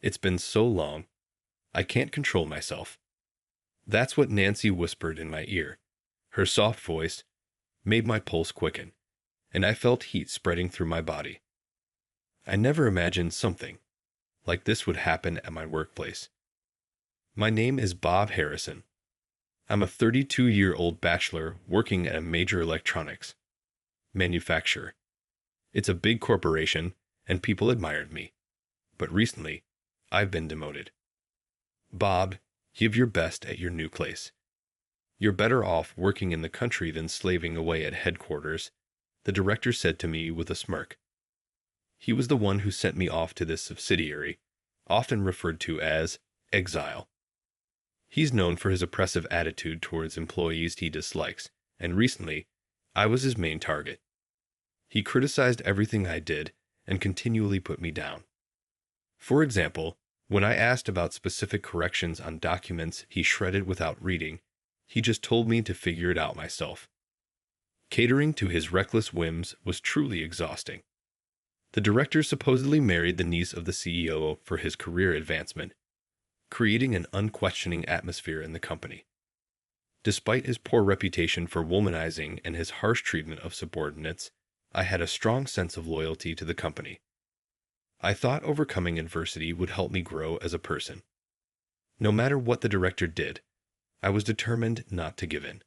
It's been so long. I can't control myself. That's what Nancy whispered in my ear. Her soft voice made my pulse quicken, and I felt heat spreading through my body. I never imagined something like this would happen at my workplace. My name is Bob Harrison. I'm a 32-year-old bachelor working at a major electronics manufacturer. It's a big corporation, and people admired me. But recently, I've been demoted. Bob, give your best at your new place. You're better off working in the country than slaving away at headquarters, the director said to me with a smirk. He was the one who sent me off to this subsidiary, often referred to as exile. He's known for his oppressive attitude towards employees he dislikes, and recently, I was his main target. He criticized everything I did and continually put me down. For example, when I asked about specific corrections on documents he shredded without reading, he just told me to figure it out myself. Catering to his reckless whims was truly exhausting. The director supposedly married the niece of the CEO for his career advancement, creating an unquestioning atmosphere in the company. Despite his poor reputation for womanizing and his harsh treatment of subordinates, I had a strong sense of loyalty to the company. I thought overcoming adversity would help me grow as a person. No matter what the director did, I was determined not to give in.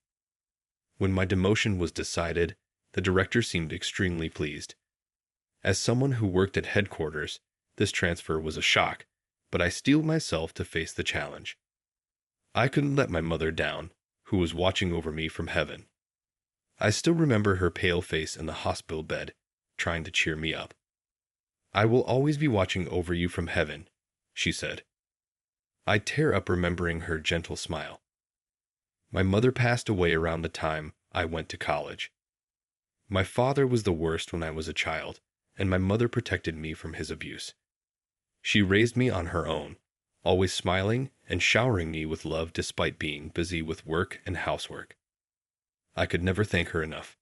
When my demotion was decided, the director seemed extremely pleased. As someone who worked at headquarters, this transfer was a shock, but I steeled myself to face the challenge. I couldn't let my mother down, who was watching over me from heaven. I still remember her pale face in the hospital bed, trying to cheer me up. "I will always be watching over you from heaven," she said. I tear up remembering her gentle smile. My mother passed away around the time I went to college. My father was the worst when I was a child, and my mother protected me from his abuse. She raised me on her own, always smiling and showering me with love despite being busy with work and housework. I could never thank her enough.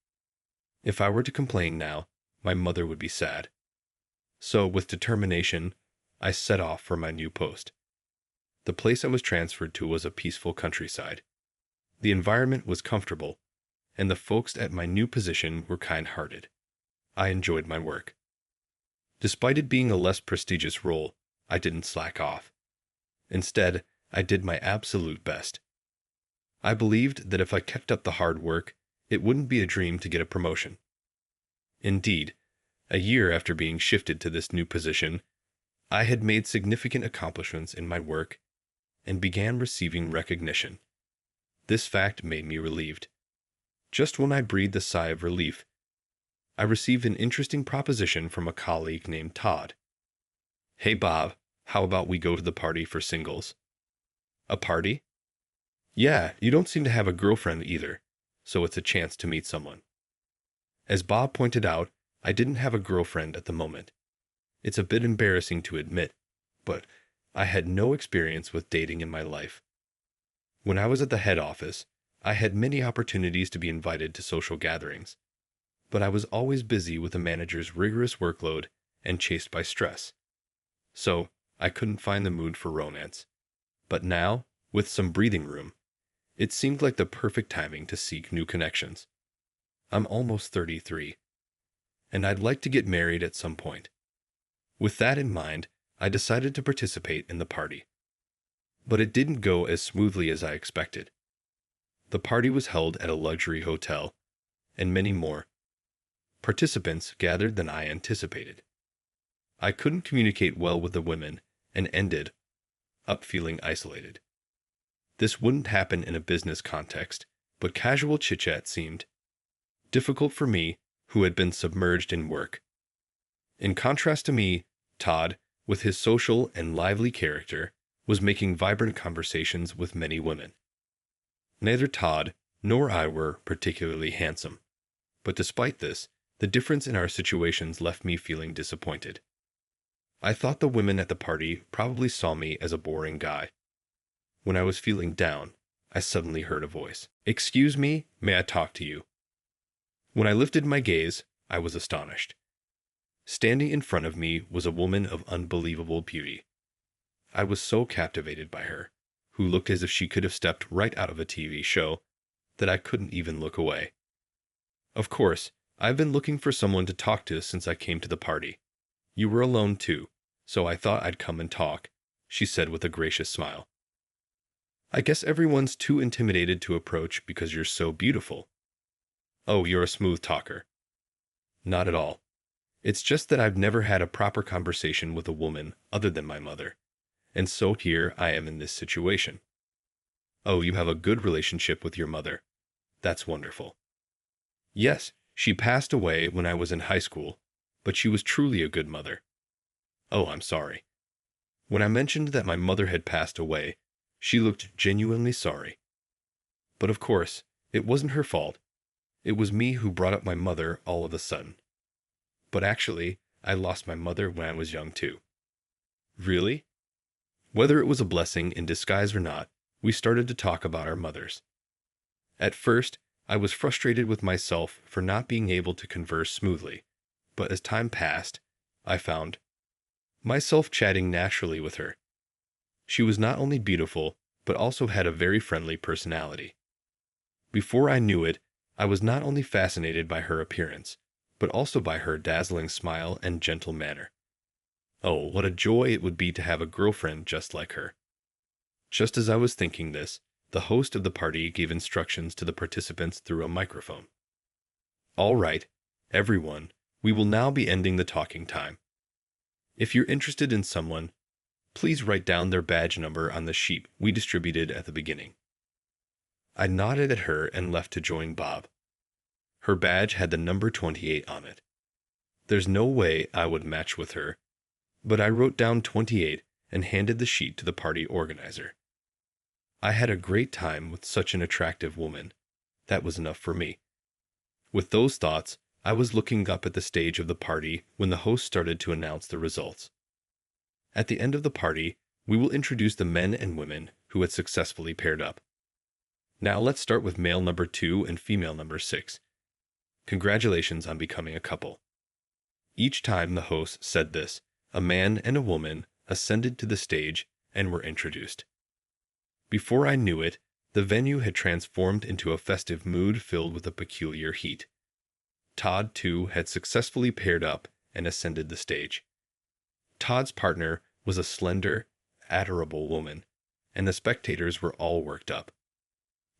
If I were to complain now, my mother would be sad. So, with determination, I set off for my new post. The place I was transferred to was a peaceful countryside. The environment was comfortable, and the folks at my new position were kind-hearted. I enjoyed my work. Despite it being a less prestigious role, I didn't slack off. Instead, I did my absolute best. I believed that if I kept up the hard work, it wouldn't be a dream to get a promotion. Indeed, a year after being shifted to this new position, I had made significant accomplishments in my work and began receiving recognition. This fact made me relieved. Just when I breathed a sigh of relief, I received an interesting proposition from a colleague named Todd. "Hey Bob, how about we go to the party for singles?" "A party?" "Yeah, you don't seem to have a girlfriend either, so it's a chance to meet someone." As Bob pointed out, I didn't have a girlfriend at the moment. It's a bit embarrassing to admit, but I had no experience with dating in my life. When I was at the head office, I had many opportunities to be invited to social gatherings, but I was always busy with the manager's rigorous workload and chased by stress. So, I couldn't find the mood for romance. But now, with some breathing room, it seemed like the perfect timing to seek new connections. I'm almost 33, and I'd like to get married at some point. With that in mind, I decided to participate in the party. But it didn't go as smoothly as I expected. The party was held at a luxury hotel, and many more participants gathered than I anticipated. I couldn't communicate well with the women and ended up feeling isolated. This wouldn't happen in a business context, but casual chit-chat seemed difficult for me, who had been submerged in work. In contrast to me, Todd, with his social and lively character, was making vibrant conversations with many women. Neither Todd nor I were particularly handsome, but despite this, the difference in our situations left me feeling disappointed. I thought the women at the party probably saw me as a boring guy. When I was feeling down, I suddenly heard a voice. "Excuse me, may I talk to you?" When I lifted my gaze, I was astonished. Standing in front of me was a woman of unbelievable beauty. I was so captivated by her, who looked as if she could have stepped right out of a TV show, that I couldn't even look away. Of course, I've been looking for someone to talk to since I came to the party. You were alone too, so I thought I'd come and talk, she said with a gracious smile. I guess everyone's too intimidated to approach because you're so beautiful. Oh, you're a smooth talker. Not at all. It's just that I've never had a proper conversation with a woman other than my mother, and so here I am in this situation. Oh, you have a good relationship with your mother. That's wonderful. Yes, she passed away when I was in high school, but she was truly a good mother. Oh, I'm sorry. When I mentioned that my mother had passed away, she looked genuinely sorry. But of course, it wasn't her fault. It was me who brought up my mother all of a sudden. But actually, I lost my mother when I was young too. Really? Whether it was a blessing in disguise or not, we started to talk about our mothers. At first, I was frustrated with myself for not being able to converse smoothly, but as time passed, I found myself chatting naturally with her. She was not only beautiful, but also had a very friendly personality. Before I knew it, I was not only fascinated by her appearance, but also by her dazzling smile and gentle manner. Oh, what a joy it would be to have a girlfriend just like her. Just as I was thinking this, the host of the party gave instructions to the participants through a microphone. All right, everyone, we will now be ending the talking time. If you're interested in someone, please write down their badge number on the sheet we distributed at the beginning. I nodded at her and left to join Bob. Her badge had the number 28 on it. There's no way I would match with her, but I wrote down 28 and handed the sheet to the party organizer. I had a great time with such an attractive woman. That was enough for me. With those thoughts, I was looking up at the stage of the party when the host started to announce the results. At the end of the party, we will introduce the men and women who had successfully paired up. Now let's start with male number 2 and female number 6. Congratulations on becoming a couple. Each time the host said this, a man and a woman ascended to the stage and were introduced. Before I knew it, the venue had transformed into a festive mood filled with a peculiar heat. Todd, too, had successfully paired up and ascended the stage. Todd's partner was a slender, adorable woman, and the spectators were all worked up.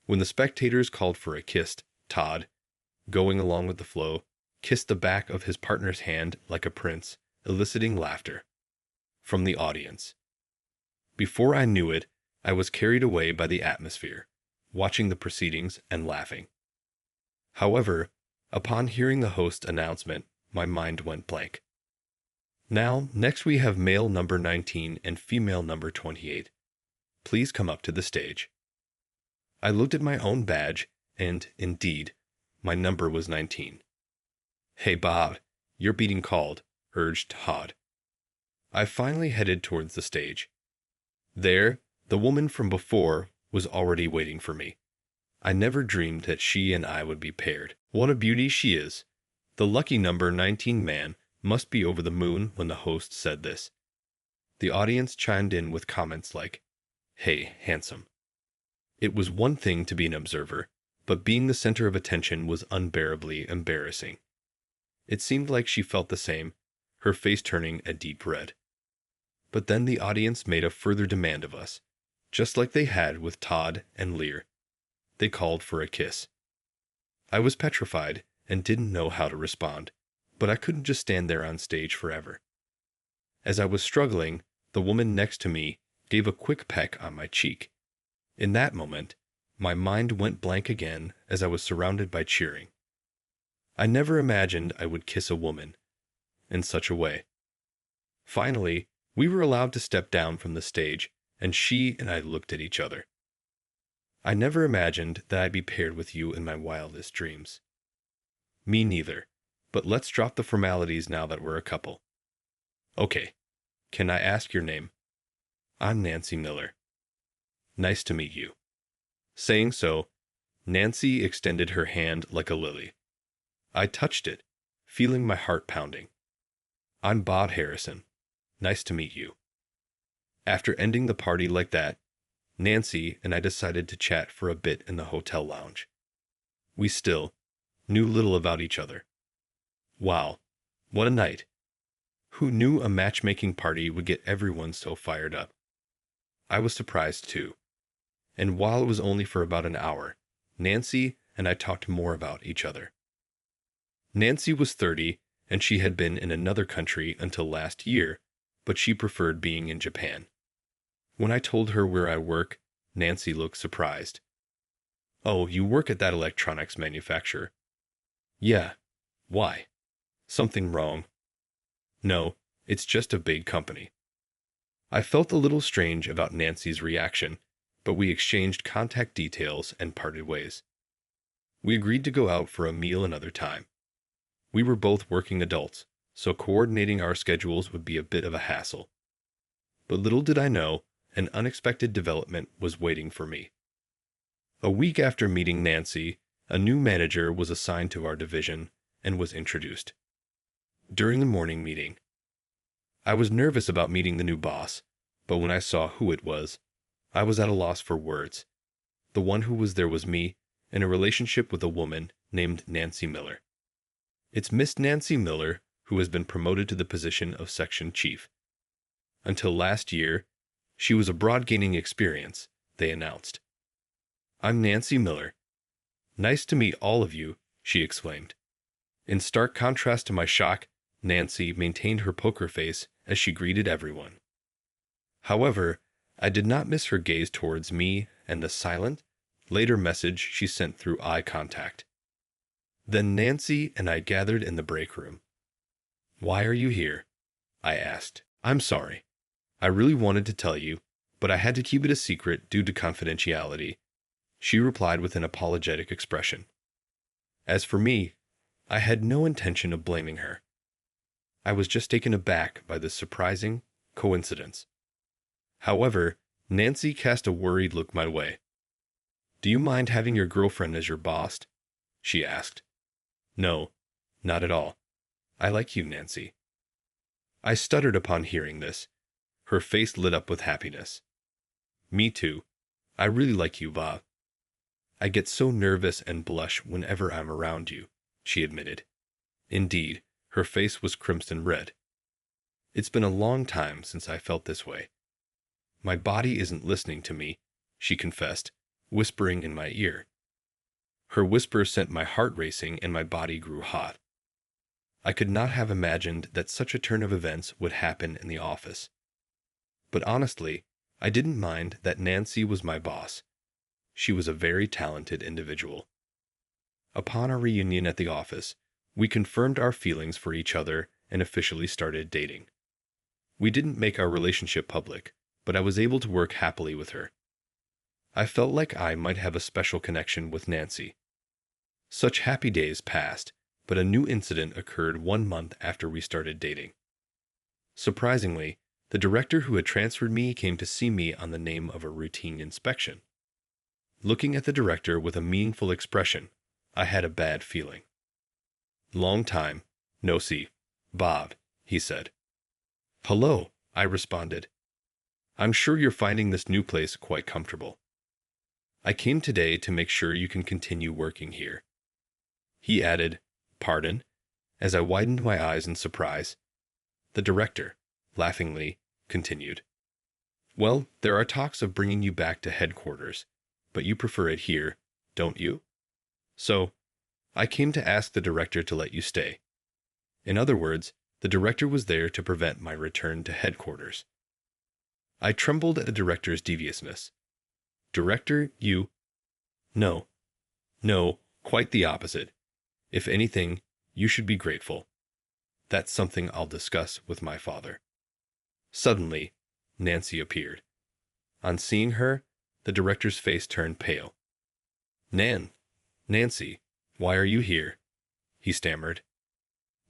When the spectators called for a kiss, Todd, going along with the flow, kissed the back of his partner's hand like a prince, eliciting laughter from the audience. Before I knew it, I was carried away by the atmosphere, watching the proceedings and laughing. However, upon hearing the host's announcement, my mind went blank. Now, next we have male number 19 and female number 28. Please come up to the stage. I looked at my own badge, and, indeed, my number was 19. Hey Bob, you're being called, urged Todd. I finally headed towards the stage. There, the woman from before was already waiting for me. I never dreamed that she and I would be paired. What a beauty she is. The lucky number 19 man must be over the moon when the host said this. The audience chimed in with comments like, "Hey, handsome." It was one thing to be an observer, but being the center of attention was unbearably embarrassing. It seemed like she felt the same, her face turning a deep red. But then the audience made a further demand of us, just like they had with Todd and Lear. They called for a kiss. I was petrified and didn't know how to respond, but I couldn't just stand there on stage forever. As I was struggling, the woman next to me gave a quick peck on my cheek. In that moment, my mind went blank again as I was surrounded by cheering. I never imagined I would kiss a woman in such a way. Finally, we were allowed to step down from the stage, and she and I looked at each other. I never imagined that I'd be paired with you in my wildest dreams. Me neither, but let's drop the formalities now that we're a couple. Okay, can I ask your name? I'm Nancy Miller. Nice to meet you. Saying so, Nancy extended her hand like a lily. I touched it, feeling my heart pounding. I'm Bob Harrison. Nice to meet you. After ending the party like that, Nancy and I decided to chat for a bit in the hotel lounge. We still knew little about each other. Wow, what a night. Who knew a matchmaking party would get everyone so fired up? I was surprised too. And while it was only for about an hour, Nancy and I talked more about each other. Nancy was 30, and she had been in another country until last year, but she preferred being in Japan. When I told her where I work, Nancy looked surprised. "Oh, you work at that electronics manufacturer?" "Yeah. Why? Something wrong?" "No, it's just a big company." I felt a little strange about Nancy's reaction, but we exchanged contact details and parted ways. We agreed to go out for a meal another time. We were both working adults, so coordinating our schedules would be a bit of a hassle. But little did I know, an unexpected development was waiting for me. A week after meeting Nancy, a new manager was assigned to our division and was introduced. During the morning meeting, I was nervous about meeting the new boss, but when I saw who it was, I was at a loss for words. The one who was there was me, in a relationship with a woman named Nancy Miller. It's Miss Nancy Miller who has been promoted to the position of section chief. Until last year, she was abroad gaining experience, they announced. "I'm Nancy Miller. Nice to meet all of you," she exclaimed. In stark contrast to my shock, Nancy maintained her poker face as she greeted everyone. However, I did not miss her gaze towards me and the silent, later message she sent through eye contact. Then Nancy and I gathered in the break room. "Why are you here?" I asked. "I'm sorry. I really wanted to tell you, but I had to keep it a secret due to confidentiality," she replied with an apologetic expression. As for me, I had no intention of blaming her. I was just taken aback by this surprising coincidence. However, Nancy cast a worried look my way. "Do you mind having your girlfriend as your boss?" she asked. "No, not at all. I like you, Nancy." I stuttered upon hearing this. Her face lit up with happiness. "Me too. I really like you, Bob." "I get so nervous and blush whenever I'm around you," she admitted. Indeed, her face was crimson red. "It's been a long time since I felt this way. My body isn't listening to me," she confessed, whispering in my ear. Her whisper sent my heart racing and my body grew hot. I could not have imagined that such a turn of events would happen in the office. But honestly, I didn't mind that Nancy was my boss. She was a very talented individual. Upon our reunion at the office, we confirmed our feelings for each other and officially started dating. We didn't make our relationship public, but I was able to work happily with her. I felt like I might have a special connection with Nancy. Such happy days passed, but a new incident occurred 1 month after we started dating. Surprisingly, the director who had transferred me came to see me on the name of a routine inspection. Looking at the director with a meaningful expression, I had a bad feeling. "Long time, no see, Bob," he said. "Hello," I responded. "I'm sure you're finding this new place quite comfortable. I came today to make sure you can continue working here." He added, "Pardon?" as I widened my eyes in surprise. The director, laughingly, continued, "Well, there are talks of bringing you back to headquarters, but you prefer it here, don't you? So, I came to ask the director to let you stay." In other words, the director was there to prevent my return to headquarters. I trembled at the director's deviousness. "Director, you—" No, quite the opposite. If anything, you should be grateful. That's something I'll discuss with my father." Suddenly, Nancy appeared. On seeing her, the director's face turned pale. Nancy, why are you here?" he stammered.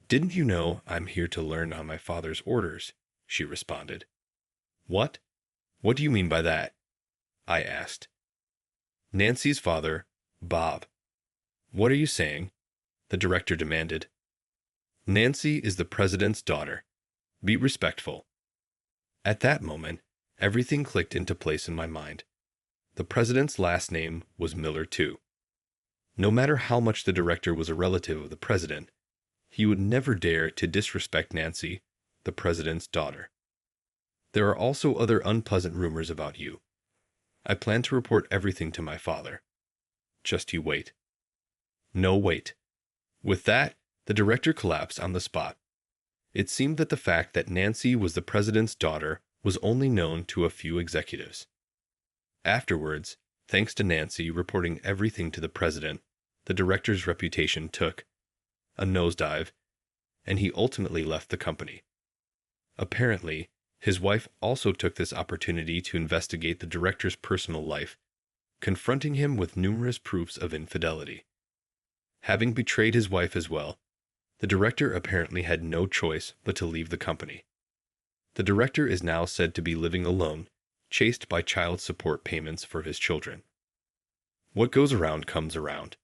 "Didn't you know I'm here to learn on my father's orders?" she responded. "What? What do you mean by that?" I asked. "Nancy's father, Bob." "What are you saying?" the director demanded. "Nancy is the president's daughter. Be respectful." At that moment, Everything clicked into place in my mind. The president's last name was Miller too. No matter how much the director was a relative of the president, he would never dare to disrespect Nancy, the president's daughter. There are also other unpleasant rumors about you. I plan to report everything to my father. Just you wait. No, wait. With that, the director collapsed on the spot. It seemed that the fact that Nancy was the president's daughter was only known to a few executives. Afterwards, thanks to Nancy reporting everything to the president, the director's reputation took a nosedive, and he ultimately left the company. Apparently, his wife also took this opportunity to investigate the director's personal life, confronting him with numerous proofs of infidelity. Having betrayed his wife as well, the director apparently had no choice but to leave the company. The director is now said to be living alone, chased by child support payments for his children. What goes around comes around.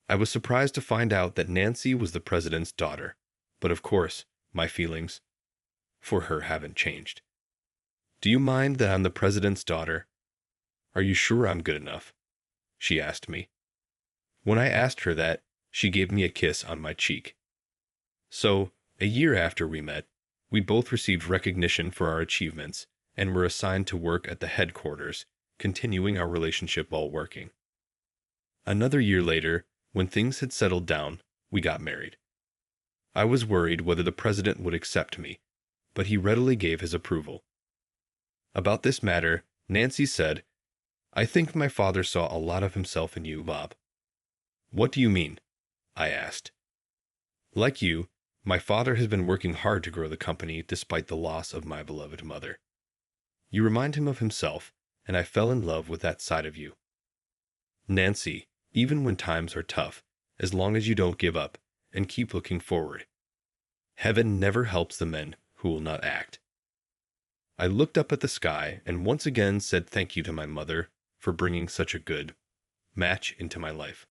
I was surprised to find out that Nancy was the president's daughter, but of course, my feelings for her haven't changed. Do you mind that I'm the president's daughter? Are you sure I'm good enough? She asked me. When I asked her that, she gave me a kiss on my cheek. So, a year after we met, we both received recognition for our achievements and were assigned to work at the headquarters, continuing our relationship while working. Another year later, when things had settled down, we got married. I was worried whether the president would accept me, but he readily gave his approval. About this matter, Nancy said, "I think my father saw a lot of himself in you, Bob." "What do you mean?" I asked. "Like you, my father has been working hard to grow the company despite the loss of my beloved mother. You remind him of himself, and I fell in love with that side of you. Nancy, even when times are tough, as long as you don't give up and keep looking forward. Heaven never helps the men who will not act." I looked up at the sky and once again said thank you to my mother for bringing such a good match into my life.